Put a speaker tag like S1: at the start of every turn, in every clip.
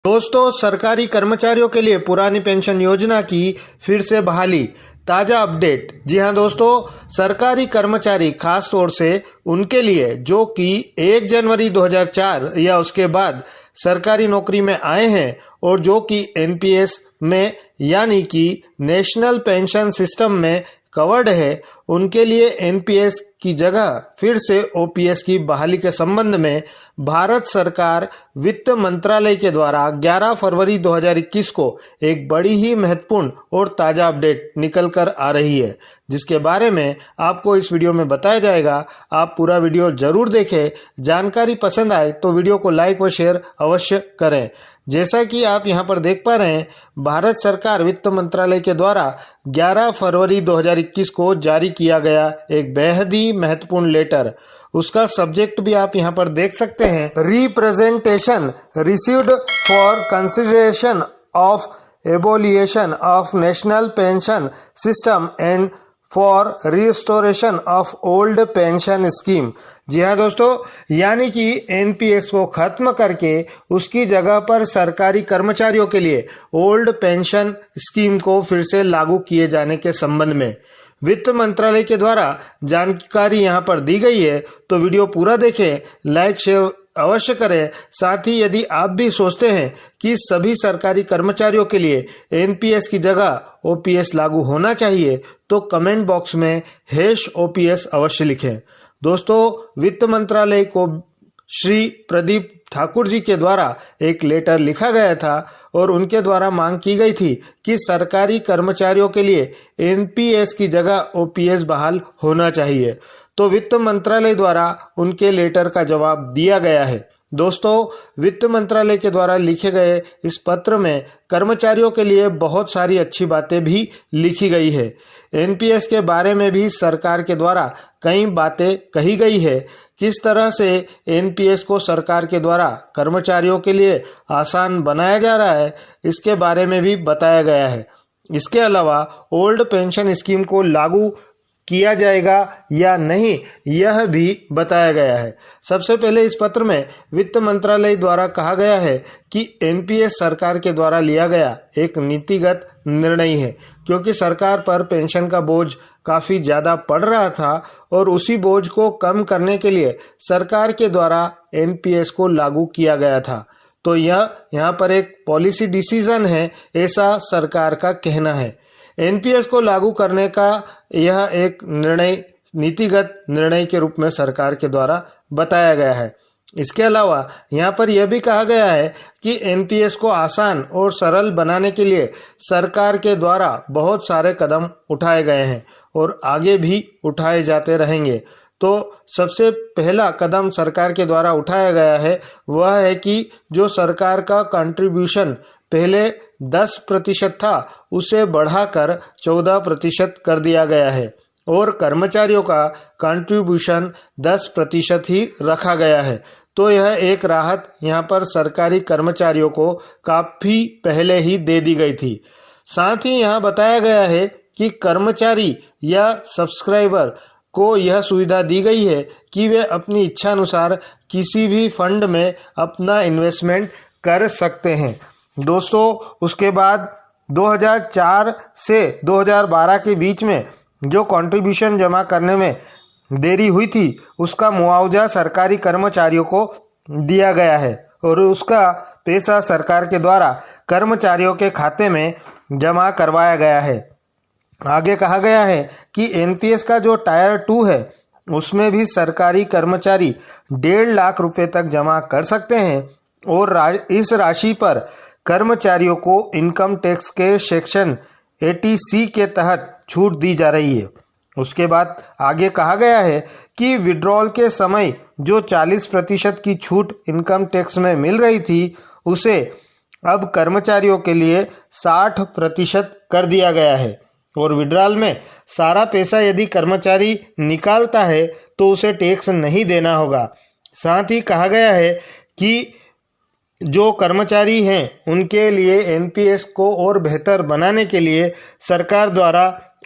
S1: दोस्तों, सरकारी कर्मचारियों के लिए पुरानी पेंशन योजना की फिर से बहाली। ताज़ा अपडेट। जी हां दोस्तों, सरकारी कर्मचारी खास तौर से उनके लिए जो कि 1 जनवरी 2004 या उसके बाद सरकारी नौकरी में आए हैं और जो कि एनपीएस में यानी कि नेशनल पेंशन सिस्टम में कवर्ड है, उनके लिए एनपीएस की जगह फिर से ओपीएस की बहाली के संबंध में भारत सरकार वित्त मंत्रालय के द्वारा 11 फरवरी 2021 को एक बड़ी ही महत्वपूर्ण और ताज़ा अपडेट निकल कर आ रही है, जिसके बारे में आपको इस वीडियो में बताया जाएगा। आप पूरा वीडियो जरूर देखें। जानकारी पसंद आए तो वीडियो को लाइक व शेयर अवश्य करें। जैसा कि आप यहां पर देख पा रहे हैं, भारत सरकार वित्त मंत्रालय के द्वारा 11 फरवरी 2021 को जारी किया गया एक बेहद ही महत्वपूर्ण लेटर। उसका सब्जेक्ट भी आप यहां पर देख सकते हैं, representation received for consideration of abolition of national pension system and for restoration of old pension scheme. जी हाँ दोस्तों, यानी कि एनपीएस को खत्म करके उसकी जगह पर सरकारी कर्मचारियों के लिए ओल्ड पेंशन स्कीम को फिर से लागू किए जाने के संबंध में वित्त मंत्रालय के द्वारा जानकारी यहाँ पर दी गई है। तो वीडियो पूरा देखें, लाइक शेयर अवश्य करें। साथ ही यदि आप भी सोचते हैं कि सभी सरकारी कर्मचारियों के लिए एनपीएस की जगह ओपीएस लागू होना चाहिए, तो कमेंट बॉक्स में #ओपीएस अवश्य लिखें। दोस्तों, वित्त मंत्रालय को श्री प्रदीप ठाकुर जी के द्वारा एक लेटर लिखा गया था और उनके द्वारा मांग की गई थी कि सरकारी कर्मचारियों के लिए एनपीएस की जगह ओपीएस बहाल होना चाहिए। तो वित्त मंत्रालय द्वारा उनके लेटर का जवाब दिया गया है। दोस्तों, वित्त मंत्रालय के द्वारा लिखे गए इस पत्र में कर्मचारियों के लिए बहुत सारी अच्छी बातें भी लिखी गई है। एनपीएस के बारे में भी सरकार के द्वारा कई बातें कही गई है। किस तरह से एनपीएस को सरकार के द्वारा कर्मचारियों के लिए आसान बनाया जा रहा है, इसके बारे में भी बताया गया है। इसके अलावा ओल्ड पेंशन स्कीम को लागू किया जाएगा या नहीं, यह भी बताया गया है। सबसे पहले इस पत्र में वित्त मंत्रालय द्वारा कहा गया है कि एनपीएस सरकार के द्वारा लिया गया एक नीतिगत निर्णय है, क्योंकि सरकार पर पेंशन का बोझ काफ़ी ज़्यादा पड़ रहा था और उसी बोझ को कम करने के लिए सरकार के द्वारा एनपीएस को लागू किया गया था। तो यह यहाँ पर एक पॉलिसी डिसीजन है, ऐसा सरकार का कहना है। एनपीएस को लागू करने का यह एक निर्णय नीतिगत निर्णय के रूप में सरकार के द्वारा बताया गया है। इसके अलावा यहाँ पर यह भी कहा गया है कि एनपीएस को आसान और सरल बनाने के लिए सरकार के द्वारा बहुत सारे कदम उठाए गए हैं और आगे भी उठाए जाते रहेंगे। तो सबसे पहला कदम सरकार के द्वारा उठाया गया है वह है कि जो सरकार का कंट्रीब्यूशन पहले 10% था, उसे बढ़ाकर 14% कर दिया गया है और कर्मचारियों का कंट्रीब्यूशन 10% ही रखा गया है। तो यह एक राहत यहाँ पर सरकारी कर्मचारियों को काफ़ी पहले ही दे दी गई थी। साथ ही यहाँ बताया गया है कि कर्मचारी या सब्सक्राइबर को यह सुविधा दी गई है कि वे अपनी इच्छा अनुसार किसी भी फंड में अपना इन्वेस्टमेंट कर सकते हैं। दोस्तों, उसके बाद 2004 से 2012 के बीच में जो कंट्रीब्यूशन जमा करने में देरी हुई थी, उसका मुआवजा सरकारी कर्मचारियों को दिया गया है और उसका पैसा सरकार के द्वारा कर्मचारियों के खाते में जमा करवाया गया है। आगे कहा गया है कि एनपीएस का जो टायर 2 है, उसमें भी सरकारी कर्मचारी 1.5 लाख रुपए तक जमा कर सकते हैं और इस राशि पर कर्मचारियों को इनकम टैक्स के सेक्शन 80C के तहत छूट दी जा रही है। उसके बाद आगे कहा गया है कि विड्रॉल के समय जो 40% की छूट इनकम टैक्स में मिल रही थी, उसे अब कर्मचारियों के लिए 60% कर दिया गया है और विड्रॉल में सारा पैसा यदि कर्मचारी निकालता है तो उसे टैक्स नहीं देना होगा। साथ ही कहा गया है कि जो कर्मचारी हैं उनके लिए एनपीएस को और बेहतर बनाने के लिए सरकार द्वारा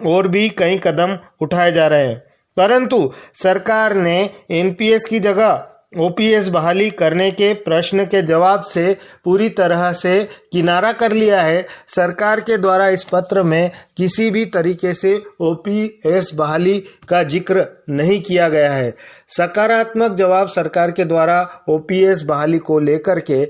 S1: और भी कई कदम उठाए जा रहे हैं, परंतु सरकार ने एनपीएस की जगह ओपीएस बहाली करने के प्रश्न के जवाब से पूरी तरह से किनारा कर लिया है। सरकार के द्वारा इस पत्र में किसी भी तरीके से ओपीएस बहाली का जिक्र नहीं किया गया है। सकारात्मक जवाब सरकार के द्वारा ओपीएस बहाली को लेकर के